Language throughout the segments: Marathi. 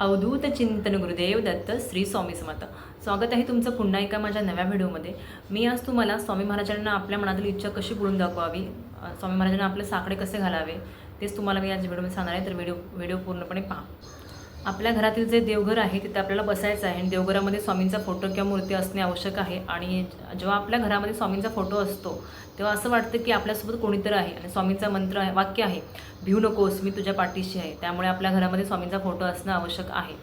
अवधूत चिंतन गुरुदेव दत्त श्री स्वामी समर्थ. स्वागत आहे तुमचं पुन्हा एका माझ्या नव्या व्हिडिओमध्ये. मी आज तुम्हाला स्वामी महाराजांना आपल्या मनातील इच्छा कशी बोलून दाखवावी, स्वामी महाराजांना आपले साकडे कसे घालावे, तेच तुम्हाला मी आज व्हिडिओमध्ये सांगणार आहे. तर व्हिडिओ पूर्णपणे पहा. आपल्या घरातील जे देवघर आहे तिथे आपल्याला बसायचं आहे आणि देवघरामध्ये स्वामींचा फोटो किंवा मूर्ती असणे आवश्यक आहे. आणि जेव्हा आपल्या घरामध्ये स्वामींचा फोटो असतो तेव्हा असं वाटतं की आपल्यासोबत कोणीतरी आहे. आणि स्वामींचा मंत्र आहे, वाक्य आहे, भिऊ नकोस, मी तुझ्या पाठीशी आहे. त्यामुळे आपल्या घरामध्ये स्वामींचा फोटो असणं आवश्यक आहे.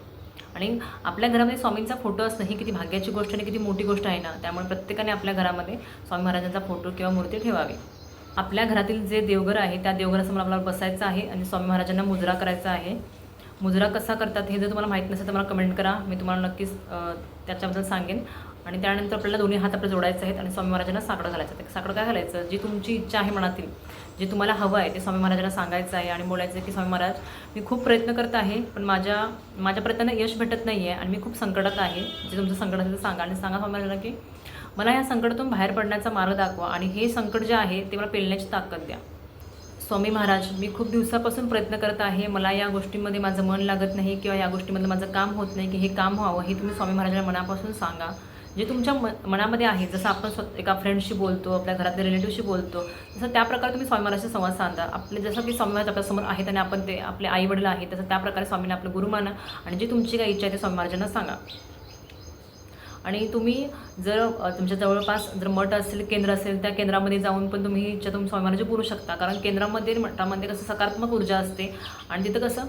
आणि आपल्या घरामध्ये स्वामींचा फोटो असणं ही किती भाग्याची गोष्ट आणि किती मोठी गोष्ट आहे ना. त्यामुळे प्रत्येकाने आपल्या घरामध्ये स्वामी महाराजांचा फोटो किंवा मूर्ती ठेवावी. आपल्या घरातील जे देवघर आहे त्या देवघरासमोर आपल्याला बसायचं आहे आणि स्वामी महाराजांना मुजरा करायचा आहे. मुजरा कसा करतात हे जर तुम्हाला माहीत नसेल तर मला कमेंट करा, मी तुम्हाला नक्कीच त्याच्याबद्दल सांगेन. आणि त्यानंतर आपल्याला दोन्ही हात आपले जोडायचे आहेत आणि स्वामी महाराजांना साकडं घालायचं आहे. साकडं काय घालायचं, जी तुमची इच्छा आहे मनातील, जे तुम्हाला हवं आहे ते स्वामी महाराजांना सांगायचं आहे आणि बोलायचं आहे की स्वामी महाराज, मी खूप प्रयत्न करत आहे पण माझ्या प्रयत्नांना यश भेटत नाही आहे आणि मी खूप संकटात आहे. जे तुमचं संकट असेल ते सांगा आणि सांगा स्वामी महाराजांना की मला या संकटातून बाहेर पडण्याचा मार्ग दाखवा आणि हे संकट जे आहे ते मला पेलण्याची ताकद द्या. स्वामी महाराज, मी खूप दिवसापासून प्रयत्न करत आहे, मला या गोष्टींमध्ये माझं मन लागत नाही किंवा या गोष्टीमध्ये माझं काम होत नाही, की हे काम व्हावं हे तुम्ही स्वामी महाराजांना मनापासून सांगा. जे तुमच्या मनामध्ये आहे, जसं आपण एका फ्रेंडशी बोलतो, आपल्या घरातल्या रिलेटिव्हशी बोलतो, तसं त्याप्रकारे तुम्ही स्वामी महाराजांशी संवाद साधा. आपले जसं की स्वामी महाराज आपल्यासमोर आहेत आणि आपण ते आपले आई वडील आहेत, तसं त्याप्रकारे स्वामींना आपलं गुरु माना आणि जी तुमची काही इच्छा आहे ते स्वामी महाराजांना सांगा. आणि तुम्ही जर तुमच्या जवळपास जर मठ असेल, केंद्र असेल, त्या केंद्रामध्ये जाऊन पण तुम्ही इच्छा तुम्ही स्वामी महाराज बोलू शकता. कारण केंद्रामध्ये मठामध्ये कसं सकारात्मक ऊर्जा असते आणि तिथं कसं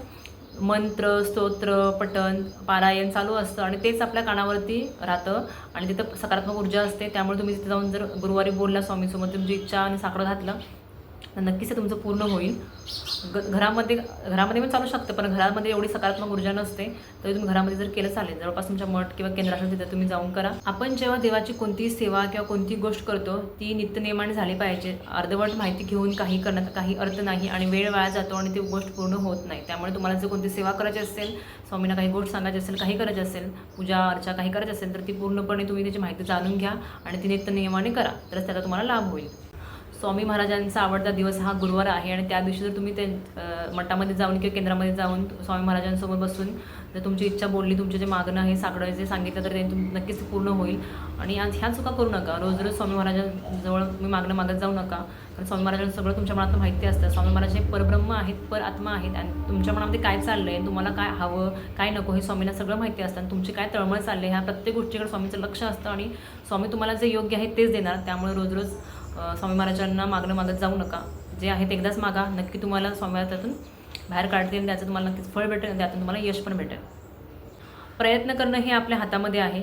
मंत्र, स्तोत्र, पठण, पारायण चालू असतं आणि तेच आपल्या कानावरती राहतं आणि तिथं सकारात्मक ऊर्जा असते. त्यामुळे तुम्ही तिथे जाऊन जर गुरुवारी बोलला स्वामीसोबत, तुमची इच्छा आणि साकडं घातलं तर नक्कीच ते तुमचं पूर्ण होईल. घरामध्ये पण चालू शकतं, पण घरामध्ये एवढी सकारात्मक ऊर्जा नसते. तरी तुम्ही घरामध्ये जर केलं चालेल. जवळपास तुमच्या मठ किंवा केंद्र असेल तिथे तुम्ही जाऊन करा. आपण जेव्हा देवाची कोणतीही सेवा किंवा कोणती गोष्ट करतो ती नित्यनियमाने झाली पाहिजे. अर्धवट माहिती घेऊन काही करण्यात काही अर्थ नाही आणि वेळ वाया जातो आणि ती गोष्ट पूर्ण होत नाही. त्यामुळे तुम्हाला जर कोणती सेवा करायची असेल, स्वामींना काही गोष्ट सांगायची असेल, काही करायची असेल, पूजा अर्चा काही करायची असेल, तर ती पूर्णपणे तुम्ही त्याची माहिती जाणून घ्या आणि ती नित्यनियमाने करा, तरच त्याचा तुम्हाला लाभ होईल. स्वामी महाराजांचा आवडता दिवस हा गुरुवार आहे आणि त्या दिवशी जर तुम्ही ते मठामध्ये जाऊन किंवा केंद्रामध्ये जाऊन स्वामी महाराजांसोबत बसून जर तुमची इच्छा बोलली, तुमचे जे मागणं आहे, साकडं जे सांगितलं, तर ते नक्कीच पूर्ण होईल. आणि आज ह्या चुका करू नका. रोज स्वामी महाराजांजवळ तुम्ही मागणं मागत जाऊ नका. कारण स्वामी महाराजांना सगळं तुमच्या मनात माहिती असतं. स्वामी महाराज हे परब्रह्म आहेत, पर आत्मा आहेत आणि तुमच्या मनामध्ये काय चाललं आहे, तुम्हाला काय हवं, काय नको हे स्वामींना सगळं माहिती असतं. आणि तुमची काय तळमळ चालली ह्या प्रत्येक गोष्टीकडे स्वामीचं लक्ष असतं आणि स्वामी तुम्हाला जे योग्य आहे तेच देणार. त्यामुळे रोज स्वामी महाराजांना मागणं मागत जाऊ नका. जे आहे ते एकदाच मागा, नक्की तुम्हाला स्वामी महाराज त्यातून बाहेर काढतील, त्याचं तुम्हाला नक्कीच फळ भेटेल, त्यातून तुम्हाला यश पण भेटेल. प्रयत्न करणं हे आपल्या हातामध्ये आहे.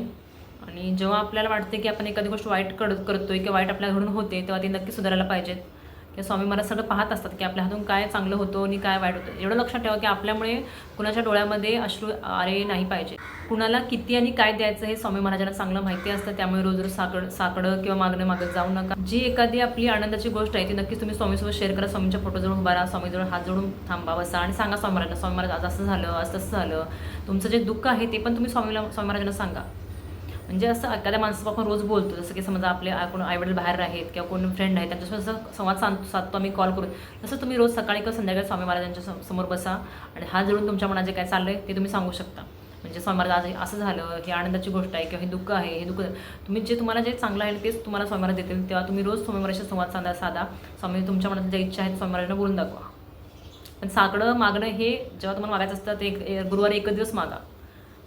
आणि जेव्हा आपल्याला वाटते की आपण एखादी गोष्ट वाईट करतोय किंवा वाईट आपल्याकडून होते, तेव्हा ती नक्की सुधारायला पाहिजेत. किंवा स्वामी महाराज सगळं पाहत असतात की आपल्या हातून काय चांगलं होतं आणि काय वाईट होतं. एवढं लक्षात ठेवा की आपल्यामुळे कुणाच्या डोळ्यामध्ये अश्रू आले नाही पाहिजे. कुणाला किती आणि काय द्यायचं हे स्वामी महाराजांना चांगलं माहिती असतं. त्यामुळे रोज साकडं किंवा मागणं मागत जाऊ नका. जी एखादी आपली आनंदाची गोष्ट आहे ती नक्कीच तुम्ही स्वामीसोबत शेअर करा. स्वामींच्या फोटोजवळ उभा राहा, स्वामीजवळ हात जोडून थांबा, बसा आणि सांगा स्वामी महाराजांना, स्वामी महाराज आज असं झालं, आज तसं झालं. तुमचं जे दुःख आहे ते पण तुम्ही स्वामी महाराजांना सांगा. म्हणजे असं एखाद्या माणसाचं आपण रोज बोलतो, जसं की समजा आपले कोण आईवडील बाहेर आहेत किंवा कोण फ्रेंड आहेत, त्यांच्यासोबत जसं संवाद साधतो आम्ही कॉल करून, तसं तुम्ही रोज सकाळी किंवा संध्याकाळी स्वामी महाराजांच्या समोर बसा आणि हात जोडून तुमच्या मनात जे काय चाललं आहे ते तुम्ही सांगू शकता. म्हणजे स्वामी महाराज आज असं झालं, ही आनंदाची गोष्ट आहे किंवा हे दुःख आहे, हे दुःख तुम्ही जे तुम्हाला जे चांगलं आहे तेच तुम्हाला स्वामी महाराज देतील. तेव्हा तुम्ही रोज स्वामी महाराजांशी संवाद साधा. स्वामी तुमच्या मनात ज्या इच्छा आहेत स्वामी महाराजांना बोलून दाखवा. पण साकडं मागणं हे जेव्हा तुम्हाला मागायचं असतं ते गुरुवारी एकच दिवस मागा.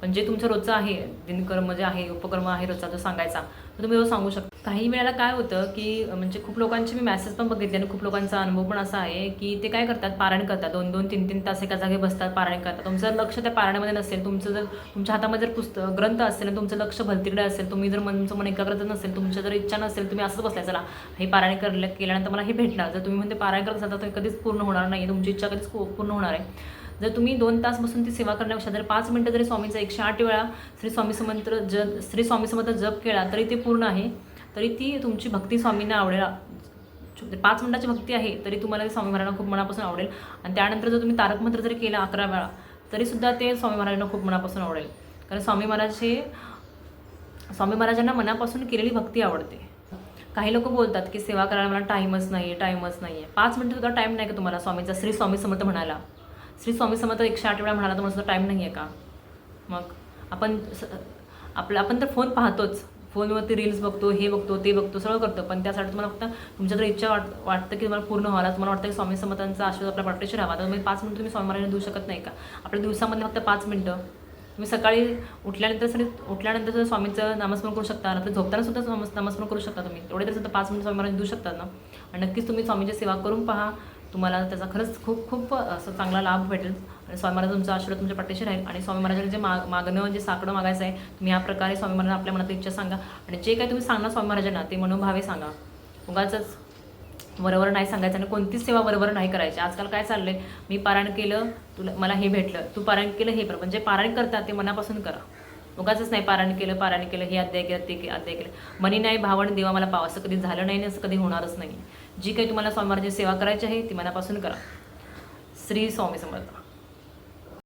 पण जे तुमचं रोजचं आहे, दिनकर्म जे आहे, उपक्रम आहे रोजचा जो सांगायचा, तर तुम्ही रोज सांगू शकता. काही वेळेला काय होतं की म्हणजे खूप लोकांचे मी मेसेज पण बघितले आणि खूप लोकांचा अनुभव पण असा आहे की ते काय करतात, पारायण करतात, 2-2, 3-3 तास एका जागी बसतात, पारायण करतात. तुमचं लक्ष त्या पारायणामध्ये नसेल, तुमचं जर तुमच्या हातामध्ये जर पुस्तक ग्रंथ असेल आणि तुमचं लक्ष भलतीकडे असेल, तुम्ही जर तुमचं मन एकाग्रता नसेल, तुमच्या जर इच्छा नसेल, तुम्ही असंच बसलाय, चला हे पारायण केल्यानंतर मला हे भेटणार. जर तुम्ही म्हणते पारायण करत असाल तर कधीच पूर्ण होणार नाही, तुमची इच्छा कधीच पूर्ण होणार आहे. जर तुम्ही 2 तास बसून ती सेवा करण्यापेक्षा जर 5 मिनटं जरी स्वामींचा 108 वेळा श्री स्वामी समर्थ जप केला तरी ते पूर्ण आहे. तरी ती तुमची भक्ती स्वामींना आवडेल. 5 मिनिटाची भक्ती आहे तरी तुम्हाला स्वामी महाराजांना खूप मनापासून आवडेल. आणि त्यानंतर जर तुम्ही तारक मंत्र जरी केला 11 वेळा तरीसुद्धा ते स्वामी महाराजांना खूप मनापासून आवडेल. कारण स्वामी महाराजांना मनापासून केलेली भक्ती आवडते. काही लोक बोलतात की सेवा करायला मला टाईमच नाही आहे. 5 मिनिटं सुद्धा टाईम नाही का तुम्हाला स्वामींचा श्री स्वामी समर्थ म्हणायला? श्री स्वामी समर्थ 108 वेळा म्हणाला, तुम्हाला सुद्धा टाईम नाही आहे का? मग आपण आपण तर फोन पाहतोच, फोनवरती रील्स बघतो, हे बघतो, ते बघतो, सगळं करतो. पण त्यासाठी तुम्हाला फक्त तुमच्याकडे इच्छा वाटतं की तुम्हाला पूर्ण व्हायला, तुम्हाला वाटतं की स्वामी समर्थांचा आशीर्वाद आपल्या पाठीशी राहावा. तर तुम्ही 5 मिनिटं तुम्ही स्वामी महाराजांना देऊ शकत नाही का? आपल्या दिवसामध्ये फक्त 5 मिनिटं तुम्ही सकाळी उठल्यानंतर सुद्धा स्वामींचं नामस्मरण करू शकता, रात्री झोपताना सुद्धा नामस्मरण करू शकता तुम्ही. तेवढे तर सुद्धा 5 मिनिट स्वामी महाराज देऊ शकतात ना. आणि नक्कीच तुम्ही स्वामींची सेवा करून पहा, तुम्हाला त्याचा खरंच खूप खूप असं चांगला लाभ भेटेल. आणि स्वामी महाराज तुमचा आशीर्वाद तुमच्या पाठीशी राहील. आणि स्वामी महाराजांना जे मागणं जे साकडं मागायचं आहे, तुम्ही या प्रकारे स्वामी महाराजांना आपल्या मनात इच्छा सांगा. आणि जे काही तुम्ही सांगणार स्वामी महाराजांना ते मनोभावे सांगा. उगाचच बरोबर नाही सांगायचं आणि कोणतीच सेवा बरोबर नाही करायची. आजकाल काय चाललंय, मी पारायण केलं, मला हे भेटलं, तू पारायण केलं हे बरं. म्हणजे पारायण करतात ते मनापासून करा. उगाचच नाही पारायण केलं, हे अध्याय केलं, ते अध्याय केलं. मनी नाही भावण देवा मला पाव, असं कधी झालं नाही आणि असं कधी होणारच नाही. जी काही तुम्हाला स्वामी महाराजांची सेवा करायची आहे ती मनापासून करा. श्री स्वामी समर्थ.